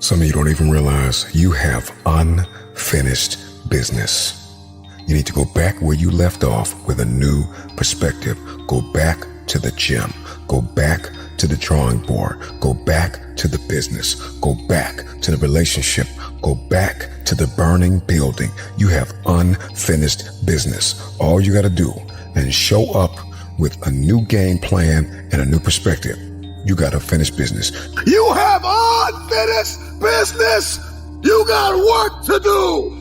Some of you don't even realize you have unfinished business. You need to go back where you left off with a new perspective. Go back to the gym. Go back to the drawing board. Go back to the business. Go back to the relationship. Go back to the burning building. You have unfinished business. All you got to do is show up with a new game plan and a new perspective. You got to finish business. You have unfinished business. You got work to do.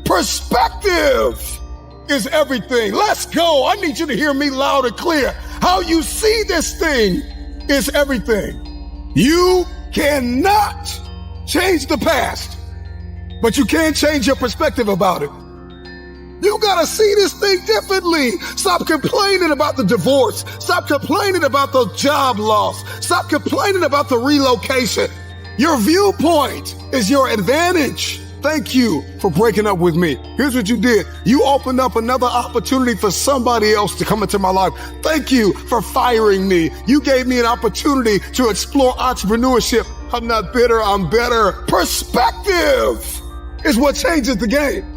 Perspective is everything. Let's go. I need you to hear me loud and clear. How you see this thing is everything. You cannot change the past, but you can change your perspective about it. You gotta see this thing differently. Stop complaining about the divorce. Stop complaining about the job loss. Stop complaining about the relocation. Your viewpoint is your advantage. Thank you for breaking up with me. Here's what you did. You opened up another opportunity for somebody else to come into my life. Thank you for firing me. You gave me an opportunity to explore entrepreneurship. I'm not bitter, I'm better. Perspective is what changes the game.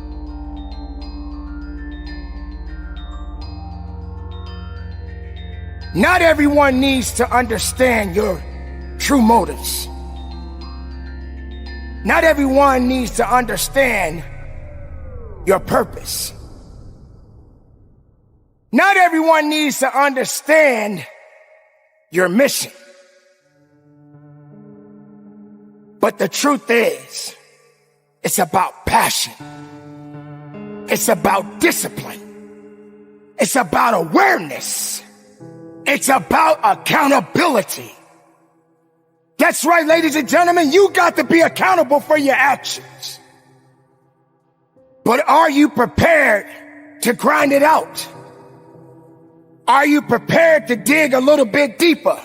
Not everyone needs to understand your true motives. Not everyone needs to understand your purpose. Not everyone needs to understand your mission. But the truth is, it's about passion. It's about discipline. It's about awareness. It's about accountability. That's right, ladies and gentlemen, you got to be accountable for your actions. But are you prepared to grind it out? Are you prepared to dig a little bit deeper?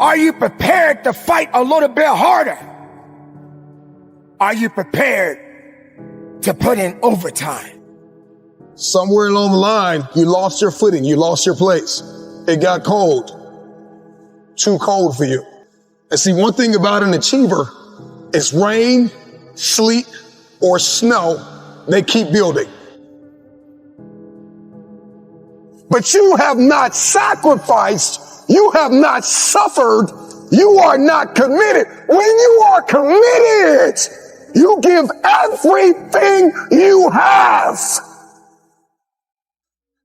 Are you prepared to fight a little bit harder? Are you prepared to put in overtime? Somewhere along the line, you lost your footing, you lost your place. It got cold. Too cold for you. And see, one thing about an achiever is rain, sleet, or snow, they keep building. But you have not sacrificed, you have not suffered, you are not committed. When you are committed, you give everything you have.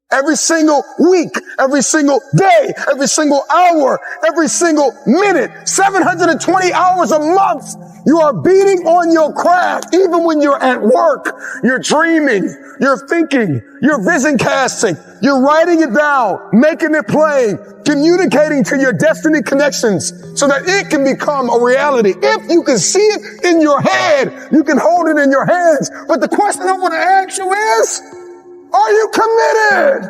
Every single week, every single day, every single hour, every single minute, 720 hours a month, you are beating on your craft. Even when you're at work, you're dreaming, you're thinking, you're vision casting, you're writing it down, making it plain, communicating to your destiny connections so that it can become a reality. If you can see it in your head, you can hold it in your hands. But the question I want to ask you is, are you committed?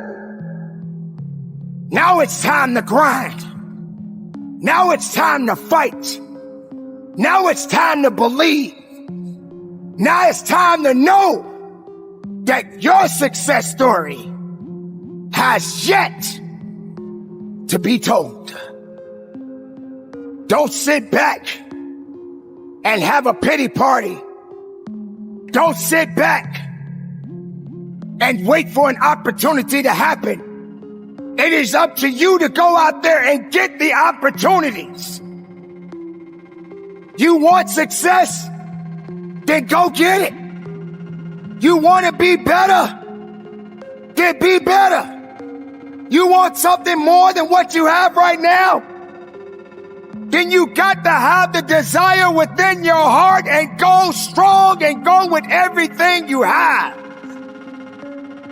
Now it's time to grind. Now it's time to fight. Now it's time to believe. Now it's time to know that your success story has yet to be told. Don't sit back and have a pity party. Don't sit back and wait for an opportunity to happen. It is up to you to go out there and get the opportunities. You want success? Then go get it. You want to be better? Then be better. You want something more than what you have right now? Then you got to have the desire within your heart and go strong and go with everything you have.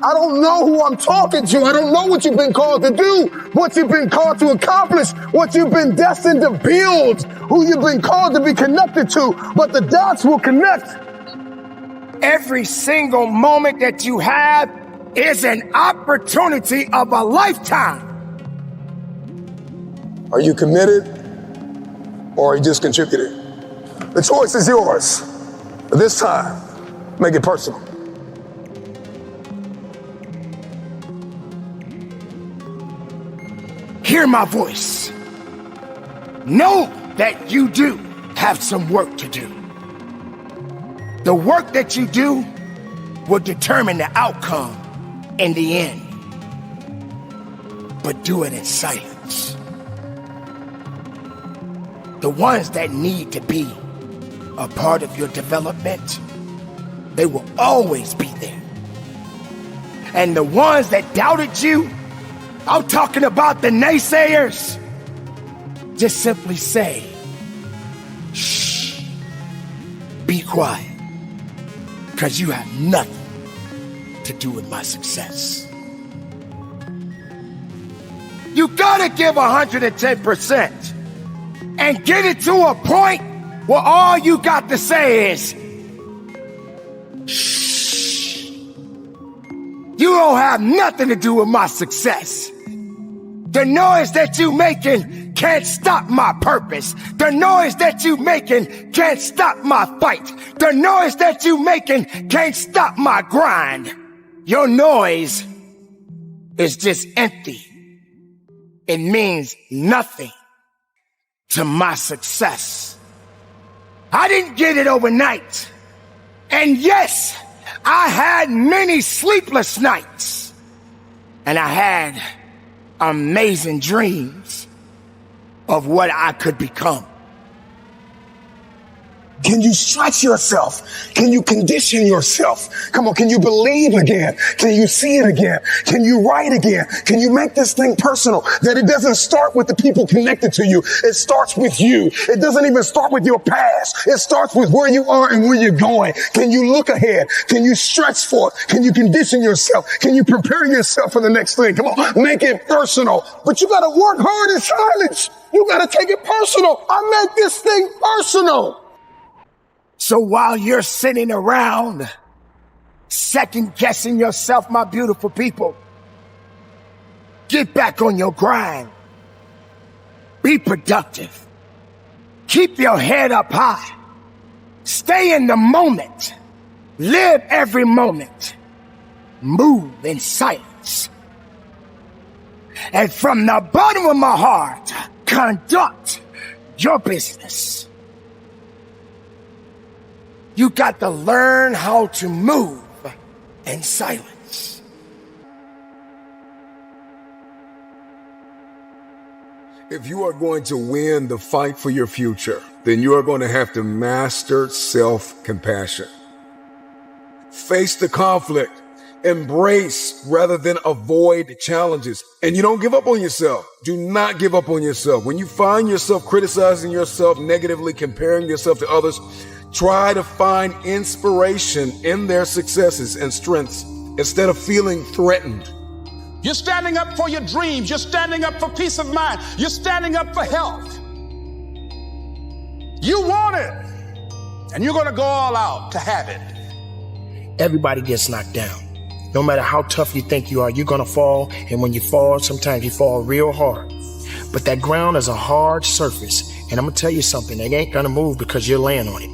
I don't know who I'm talking to. I don't know what you've been called to do, what you've been called to accomplish, what you've been destined to build, who you've been called to be connected to, but the dots will connect. Every single moment that you have is an opportunity of a lifetime. Are you committed or are you just contributing? The choice is yours. But this time, make it personal. Hear my voice. know that you do have some work to do. The work that you do will determine the outcome in the end. But do it in silence. The ones that need to be a part of your development, they will always be there. And the ones that doubted you, I'm talking about the naysayers, just simply say, shh, be quiet, because you have nothing to do with my success. You gotta give 110% and get it to a point where all you got to say is, shh. You don't have nothing to do with my success. The noise that you making can't stop my purpose. The noise that you making can't stop my fight. The noise that you making can't stop my grind. Your noise is just empty. It means nothing to my success. I didn't get it overnight. And yes, I had many sleepless nights. And I had amazing dreams of what I could become. Can you stretch yourself? Can you condition yourself? Come on, can you believe again? Can you see it again? Can you write again? Can you make this thing personal? That it doesn't start with the people connected to you. It starts with you. It doesn't even start with your past. It starts with where you are and where you're going. Can you look ahead? Can you stretch for it? Can you condition yourself? Can you prepare yourself for the next thing? Come on, make it personal. But you gotta work hard in silence. You gotta take it personal. I make this thing personal. So while you're sitting around second guessing yourself, my beautiful people, get back on your grind. Be productive. Keep your head up high. Stay in the moment. Live every moment. Move in silence. And from the bottom of my heart, conduct your business. You got to learn how to move in silence. If you are going to win the fight for your future, then you are going to have to master self-compassion. Face the conflict. Embrace rather than avoid challenges. And you don't give up on yourself. Do not give up on yourself. When you find yourself criticizing yourself negatively, comparing yourself to others, try to find inspiration in their successes and strengths instead of feeling threatened. You're standing up for your dreams. You're standing up for peace of mind. You're standing up for health. You want it, and you're going to go all out to have it. Everybody gets knocked down. No matter how tough you think you are, you're going to fall. And when you fall, sometimes you fall real hard. But that ground is a hard surface. And I'm going to tell you something. It ain't going to move because you're laying on it.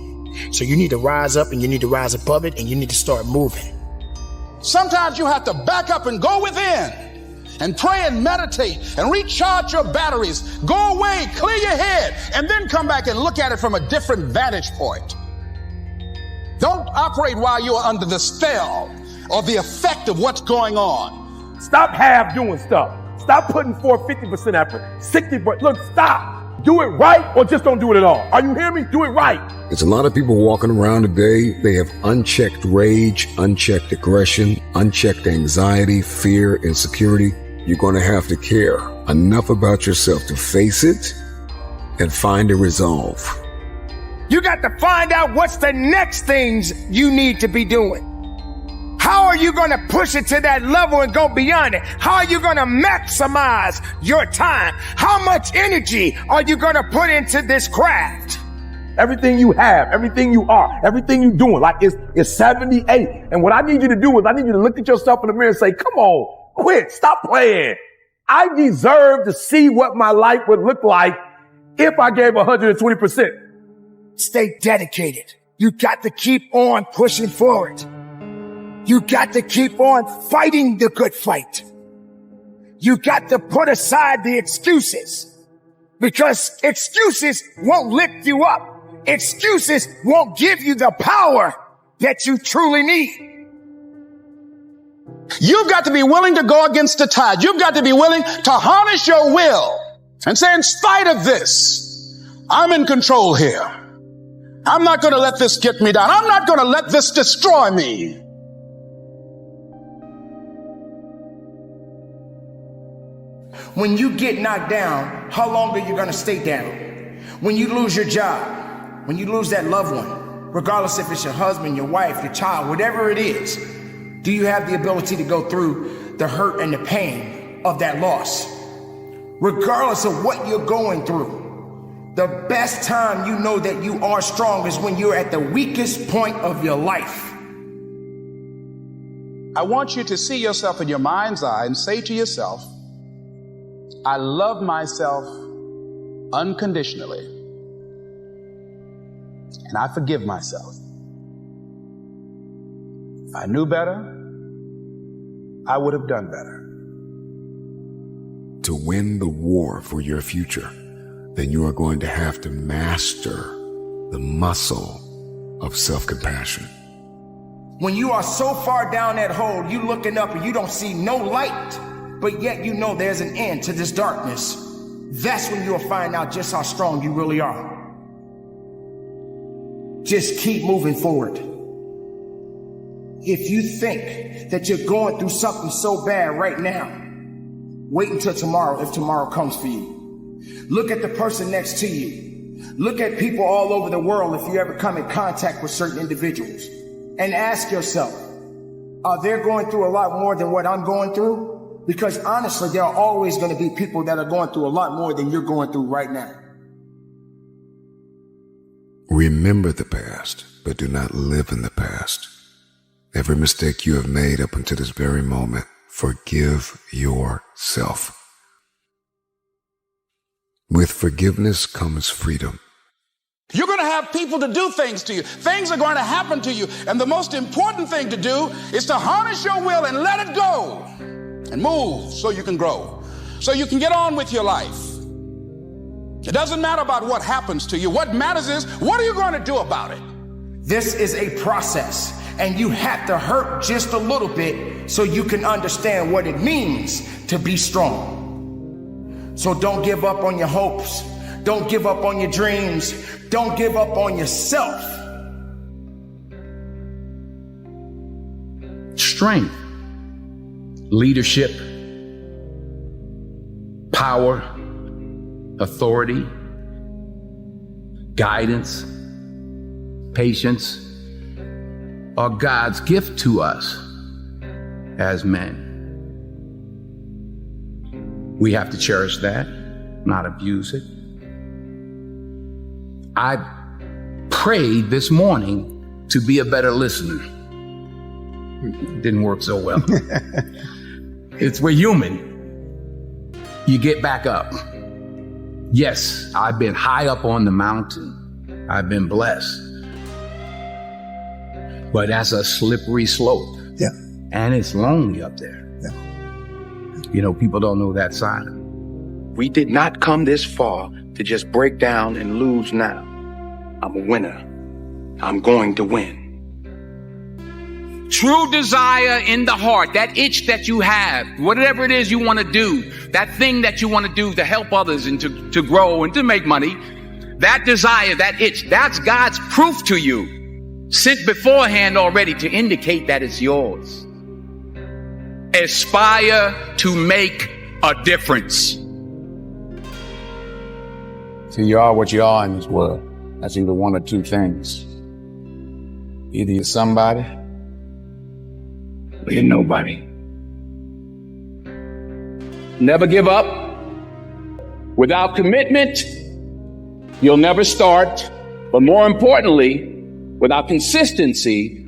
So you need to rise up, and you need to rise above it, and you need to start moving. Sometimes you have to back up and go within and pray and meditate and recharge your batteries. Go away, clear your head, and then come back and look at it from a different vantage point. Don't operate while you're under the spell or the effect of what's going on. Stop half doing stuff. Stop putting forth 50% effort, 60%. Look, stop. Do it right or just don't do it at all. Are you hearing me? Do it right. There's a lot of people walking around today. They have unchecked rage, unchecked aggression, unchecked anxiety, fear, insecurity. You're going to have to care enough about yourself to face it and find a resolve. You got to find out what's the next things you need to be doing. How are you going to push it to that level and go beyond it? How are you going to maximize your time? How much energy are you going to put into this craft? Everything you have, everything you are, everything you're doing, like it's 78. And what I need you to do is I need you to look at yourself in the mirror and say, come on, quit, stop playing. I deserve to see what my life would look like if I gave 120%. Stay dedicated. You got to keep on pushing forward. You got to keep on fighting the good fight. You got to put aside the excuses. Because excuses won't lift you up. Excuses won't give you the power that you truly need. You've got to be willing to go against the tide. You've got to be willing to harness your will and say, in spite of this, I'm in control here. I'm not going to let this get me down. I'm not going to let this destroy me. When you get knocked down, how long are you going to stay down? When you lose your job, when you lose that loved one, regardless if it's your husband, your wife, your child, whatever it is, do you have the ability to go through the hurt and the pain of that loss? Regardless of what you're going through, the best time you know that you are strong is when you're at the weakest point of your life. I want you to see yourself in your mind's eye and say to yourself, I love myself unconditionally, and I forgive myself. If I knew better, I would have done better. To win the war for your future, then you are going to have to master the muscle of self-compassion. When you are so far down that hole, you looking up and you don't see no light, but yet you know there's an end to this darkness. That's when you'll find out just how strong you really are. Just keep moving forward. If you think that you're going through something so bad right now, wait until tomorrow if tomorrow comes for you. Look at the person next to you. Look at people all over the world if you ever come in contact with certain individuals. And ask yourself, are they going through a lot more than what I'm going through? Because honestly, there are always going to be people that are going through a lot more than you're going through right now. Remember the past, but do not live in the past. Every mistake you have made up until this very moment, forgive yourself. With forgiveness comes freedom. You're going to have people to do things to you. Things are going to happen to you. And the most important thing to do is to harness your will and let it go and move so you can grow, so you can get on with your life. It doesn't matter about what happens to you. What matters is, what are you going to do about it? This is a process, and you have to hurt just a little bit so you can understand what it means to be strong. So don't give up on your hopes. Don't give up on your dreams. Don't give up on yourself. Strength, leadership, power, authority, guidance, patience are God's gift to us as men. We have to cherish that, not abuse it. I prayed this morning to be a better listener. It didn't work so well. We're human. You get back up. Yes, I've been high up on the mountain. I've been blessed. But that's a slippery slope. Yeah. And it's lonely up there. Yeah. You know, people don't know that side of it. We did not come this far to just break down and lose now. I'm a winner. I'm going to win. True desire in the heart, that itch that you have, whatever it is you want to do, that thing that you want to do to help others and to grow and to make money, that desire, that itch, that's God's proof to you, sent beforehand already to indicate that it's yours. Aspire to make a difference. See, you are what you are in this world. That's either one or two things. Either you're somebody or you're nobody. Never give up. Without commitment, you'll never start. But more importantly, without consistency,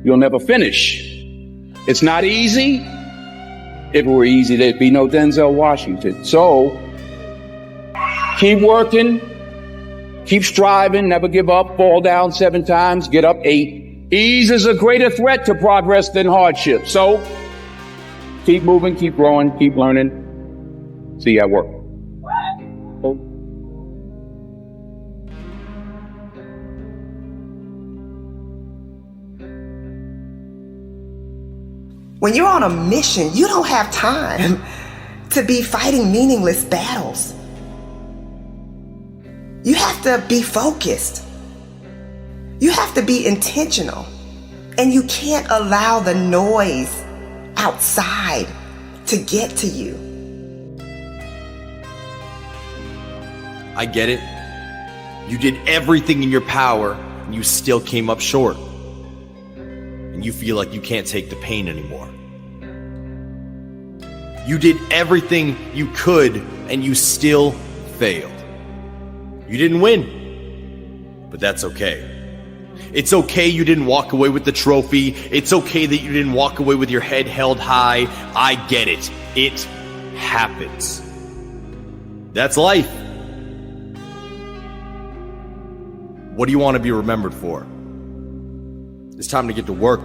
you'll never finish. It's not easy. If it were easy, there'd be no Denzel Washington. So, keep working, keep striving, never give up, fall down 7 times, get up 8. Ease is a greater threat to progress than hardship. So, keep moving, keep growing, keep learning. See you at work. When you're on a mission, you don't have time to be fighting meaningless battles. You have to be focused. You have to be intentional. And you can't allow the noise outside to get to you. I get it. You did everything in your power and you still came up short. And you feel like you can't take the pain anymore. You did everything you could and you still failed. You didn't win, but that's okay. It's okay you didn't walk away with the trophy. It's okay that you didn't walk away with your head held high. I get it. It happens. That's life. What do you want to be remembered for? It's time to get to work.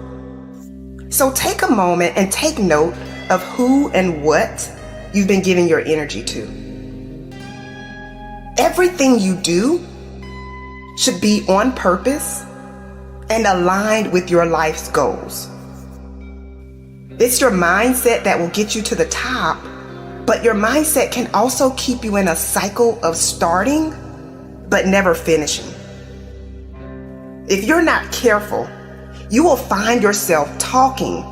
So take a moment and take note of who and what you've been giving your energy to. Everything you do should be on purpose and aligned with your life's goals. It's your mindset that will get you to the top, but your mindset can also keep you in a cycle of starting but never finishing. If you're not careful, you will find yourself talking,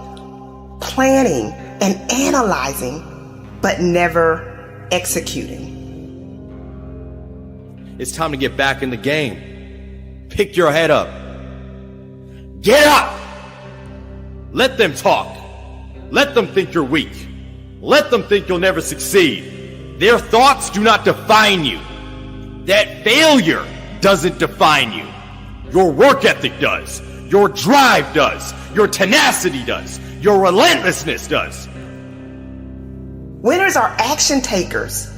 planning, and analyzing, but never executing. It's time to get back in the game. Pick your head up. Get up! Let them talk. Let them think you're weak. Let them think you'll never succeed. Their thoughts do not define you. That failure doesn't define you. Your work ethic does. Your drive does. Your tenacity does. Your relentlessness does. Winners are action takers.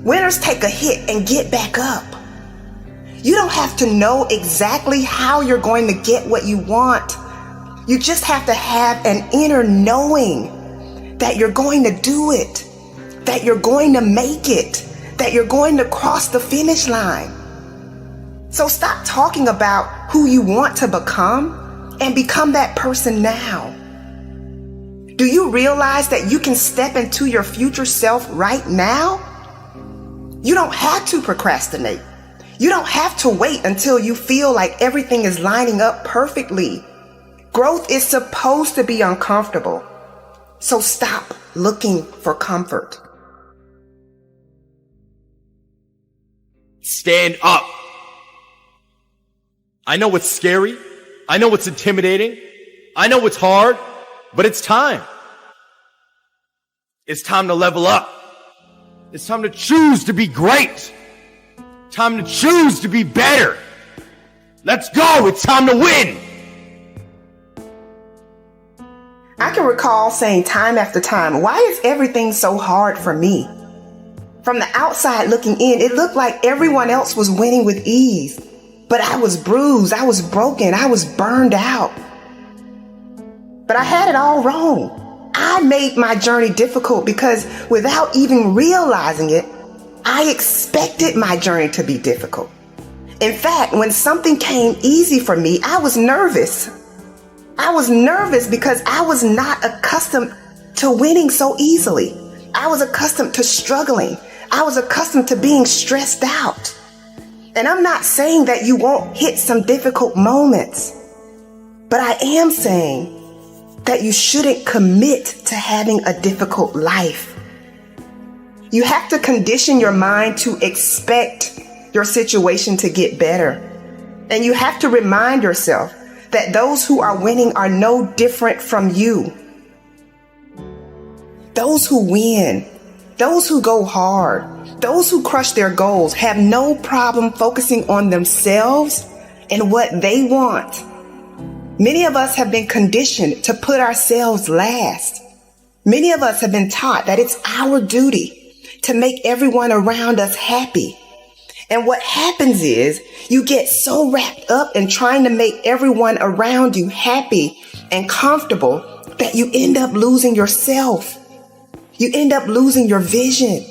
Winners take a hit and get back up. You don't have to know exactly how you're going to get what you want. You just have to have an inner knowing that you're going to do it, that you're going to make it, that you're going to cross the finish line. So stop talking about who you want to become and become that person now. Do you realize that you can step into your future self right now? You don't have to procrastinate. You don't have to wait until you feel like everything is lining up perfectly. Growth is supposed to be uncomfortable. So stop looking for comfort. Stand up. I know it's scary. I know it's intimidating. I know it's hard, but it's time. It's time to level up. It's time to choose to be great. Time to choose to be better. Let's go. It's time to win. I can recall saying time after time, why is everything so hard for me? From the outside looking in, it looked like everyone else was winning with ease. But I was bruised, I was broken, I was burned out. But I had it all wrong. I made my journey difficult because without even realizing it, I expected my journey to be difficult. In fact, when something came easy for me, I was nervous. I was nervous because I was not accustomed to winning so easily. I was accustomed to struggling. I was accustomed to being stressed out. And I'm not saying that you won't hit some difficult moments, but I am saying that you shouldn't commit to having a difficult life. You have to condition your mind to expect your situation to get better. And you have to remind yourself that those who are winning are no different from you. Those who win, those who go hard, those who crush their goals have no problem focusing on themselves and what they want. Many of us have been conditioned to put ourselves last. Many of us have been taught that it's our duty to make everyone around us happy. And what happens is you get so wrapped up in trying to make everyone around you happy and comfortable that you end up losing yourself. You end up losing your vision.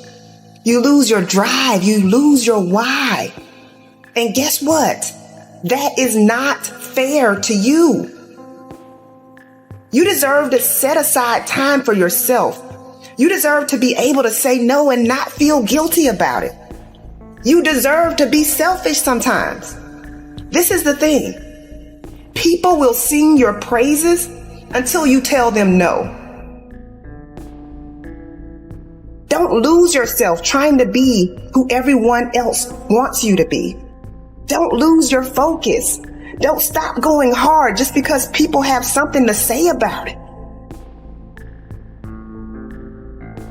You lose your drive. You lose your why. And guess what? That is not fair to you. You deserve to set aside time for yourself. You deserve to be able to say no and not feel guilty about it. You deserve to be selfish sometimes. This is the thing. People will sing your praises until you tell them no. Don't lose yourself trying to be who everyone else wants you to be. Don't lose your focus. Don't stop going hard just because people have something to say about it.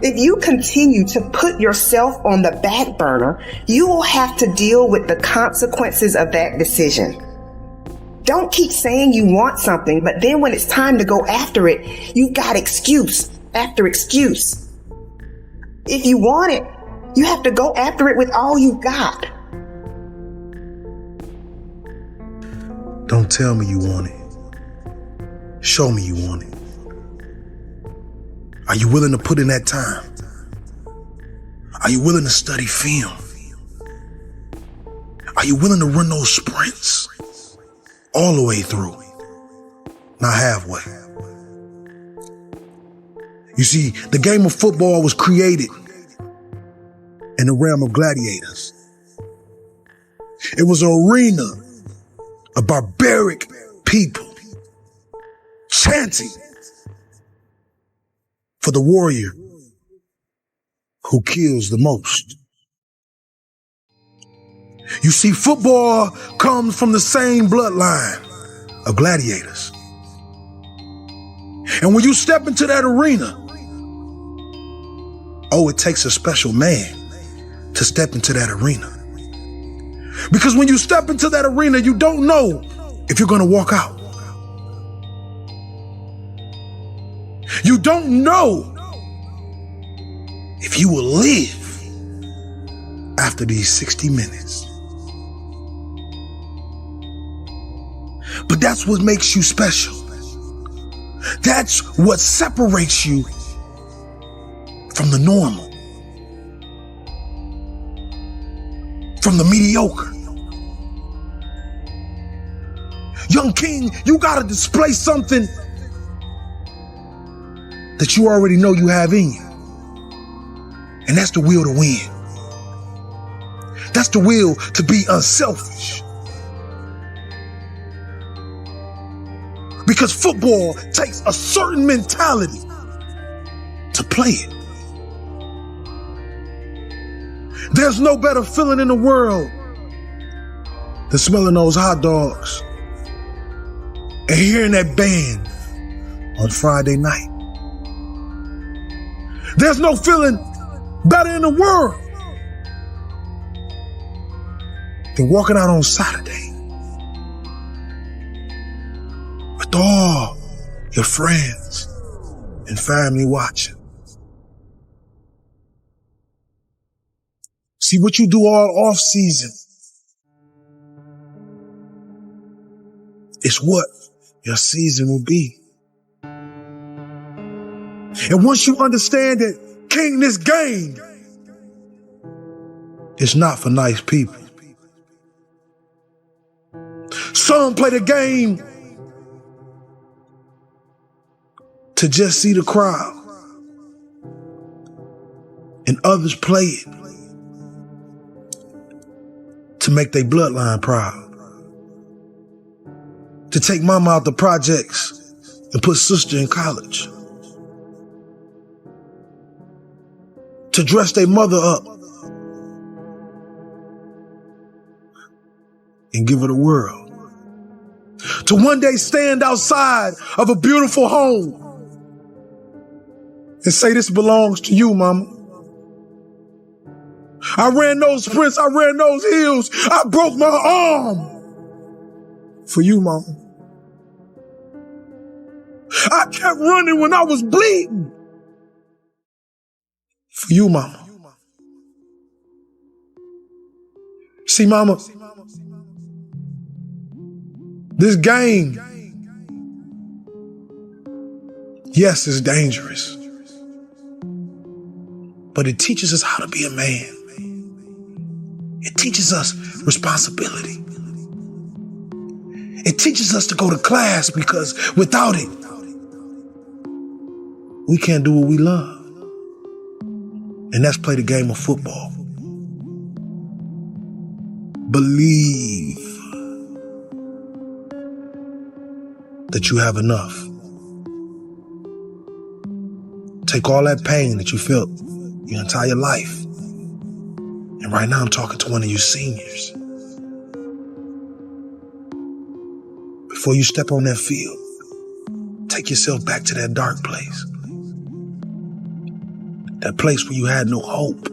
If you continue to put yourself on the back burner, you will have to deal with the consequences of that decision. Don't keep saying you want something, but then when it's time to go after it, you've got excuse after excuse. If you want it, you have to go after it with all you've got. Don't tell me you want it. Show me you want it. Are you willing to put in that time? Are you willing to study film? Are you willing to run those sprints all the way through, not halfway? You see, the game of football was created in the realm of gladiators. It was an arena of barbaric people chanting for the warrior who kills the most. You see, football comes from the same bloodline of gladiators. And when you step into that arena, it takes a special man to step into that arena. Because when you step into that arena, you don't know if you're going to walk out. You don't know if you will live after these 60 minutes. But that's what makes you special. That's what separates you from the normal, from the mediocre. Young king, you gotta display something that you already know you have in you. And that's the will to win. That's the will to be unselfish. Because football takes a certain mentality to play it. There's no better feeling in the world than smelling those hot dogs and hearing that band on Friday night. There's no feeling better in the world than walking out on Saturday with all your friends and family watching. See, what you do all off season is what your season will be. And once you understand that, King, this game is not for nice people. Some play the game to just see the crowd, and others play it to make their bloodline proud. To take mama out the projects and put sister in college. To dress their mother up and give her the world. To one day stand outside of a beautiful home and say, this belongs to you, mama. I ran those sprints, I ran those hills, I broke my arm for you, mama. I kept running when I was bleeding for you, mama. See, mama, this game, yes, it's dangerous, but it teaches us how to be a man. It teaches us responsibility. It teaches us to go to class because without it, we can't do what we love. And that's play the game of football. Believe that you have enough. Take all that pain that you felt your entire life. And right now I'm talking to one of you seniors. Before you step on that field, take yourself back to that dark place. That place where you had no hope.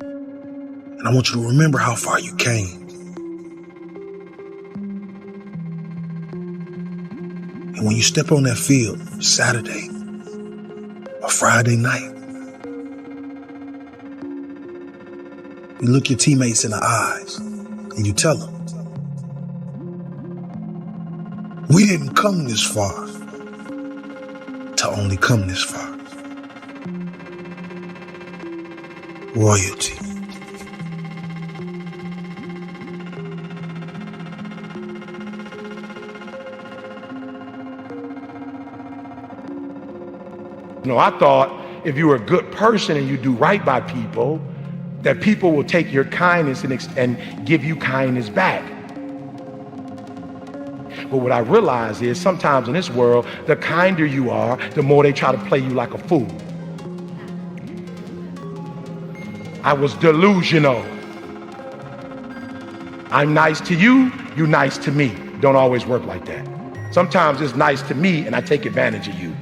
And I want you to remember how far you came. And when you step on that field, Saturday or Friday night, you look your teammates in the eyes and you tell them, we didn't come this far to only come this far. Royalty. You know, I thought if you were a good person and you do right by people, that people will take your kindness and give you kindness back. But what I realize is sometimes in this world, the kinder you are, the more they try to play you like a fool. I was delusional. I'm nice to you, you nice to me. Don't always work like that. Sometimes it's nice to me and I take advantage of you.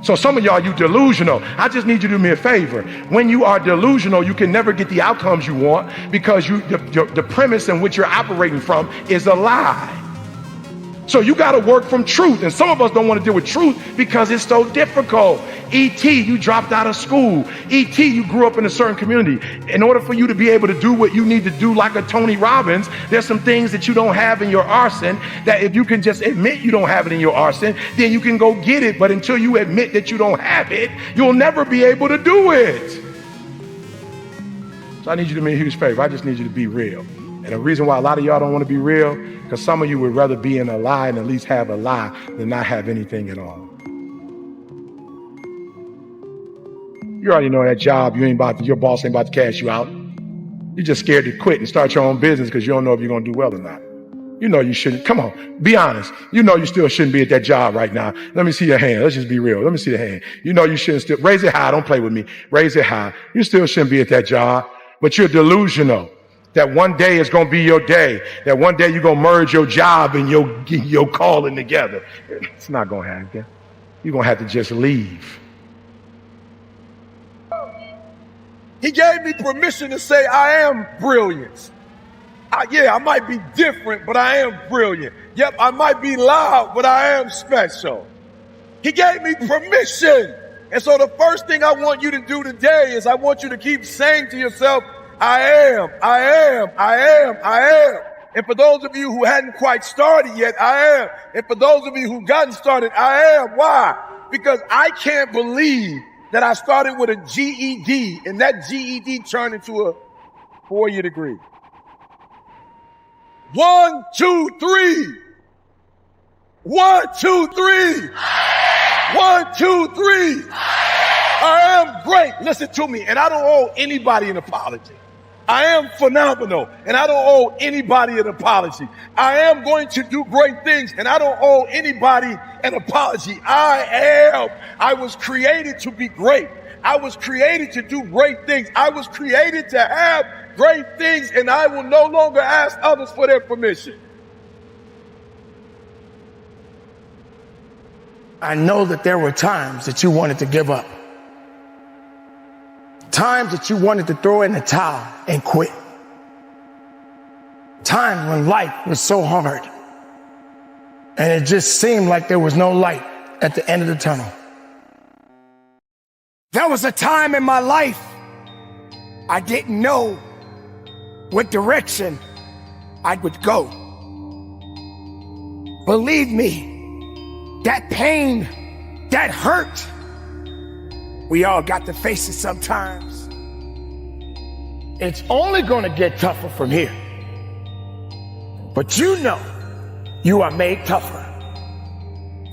So some of y'all, you delusional. I just need you to do me a favor. When you are delusional, you can never get the outcomes you want because the premise in which you're operating from is a lie. So you got to work from truth. And some of us don't want to deal with truth because it's so difficult. E.T., you dropped out of school. E.T., you grew up in a certain community. In order for you to be able to do what you need to do like a Tony Robbins, there's some things that you don't have in your arsenal that if you can just admit you don't have it in your arsenal, then you can go get it. But until you admit that you don't have it, you'll never be able to do it. So I need you to do me a huge favor. I just need you to be real. And the reason why a lot of y'all don't want to be real, because some of you would rather be in a lie and at least have a lie than not have anything at all. You already know that job, your boss ain't about to cash you out. You're just scared to quit and start your own business because you don't know if you're going to do well or not. You know you shouldn't. Come on, be honest. You know you still shouldn't be at that job right now. Let me see your hand. Let's just be real. Let me see the hand. You know you shouldn't still. Raise it high. Don't play with me. Raise it high. You still shouldn't be at that job, but you're delusional. That one day is going to be your day. That one day you're going to merge your job and your calling together. It's not going to happen. You're going to have to just leave. He gave me permission to say I am brilliant. I might be different, but I am brilliant. Yep, I might be loud, but I am special. He gave me permission. And so the first thing I want you to do today is I want you to keep saying to yourself, I am. And for those of you who hadn't quite started yet, I am. And for those of you who've gotten started, I am. Why? Because I can't believe that I started with a GED and that GED turned into a 4-year degree. 1, 2, 3. 1, 2, 3. 1, 2, 3. I am great. Listen to me. And I don't owe anybody an apology. I am phenomenal, and I don't owe anybody an apology. I am going to do great things, and I don't owe anybody an apology. I was created to be great. I was created to do great things. I was created to have great things, and I will no longer ask others for their permission. I know that there were times that you wanted to give up. Times that you wanted to throw in the towel and quit. Times when life was so hard and it just seemed like there was no light at the end of the tunnel. There was a time in my life I didn't know what direction I would go. Believe me, that pain, that hurt, We all got to face it sometimes. It's only gonna get tougher from here. But you know you are made tougher.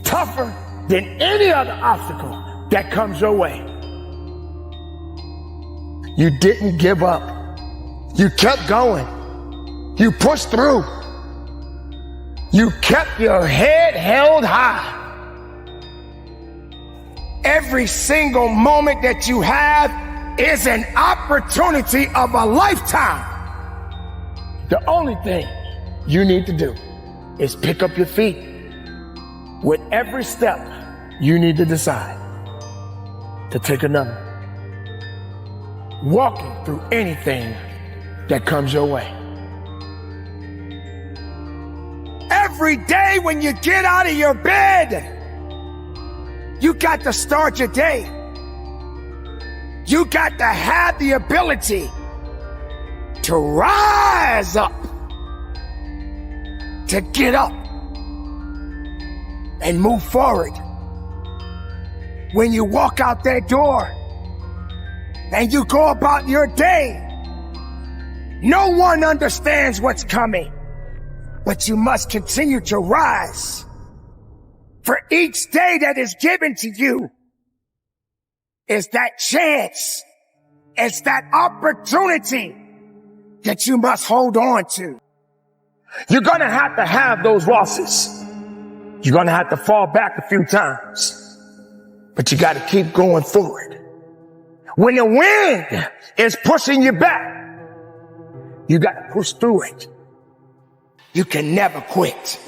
Tougher than any other obstacle that comes your way. You didn't give up. You kept going. You pushed through. You kept your head held high. Every single moment that you have is an opportunity of a lifetime. The only thing you need to do is pick up your feet. With every step, you need to decide to take another. Walking through anything that comes your way. Every day when you get out of your bed, you got to start your day. You got to have the ability to rise up, to get up and move forward. When you walk out that door and you go about your day, no one understands what's coming, but you must continue to rise. For each day that is given to you is that chance, it's that opportunity that you must hold on to. You're gonna have those losses. You're gonna have to fall back a few times, but you gotta keep going forward. When the wind is pushing you back, you gotta push through it. You can never quit.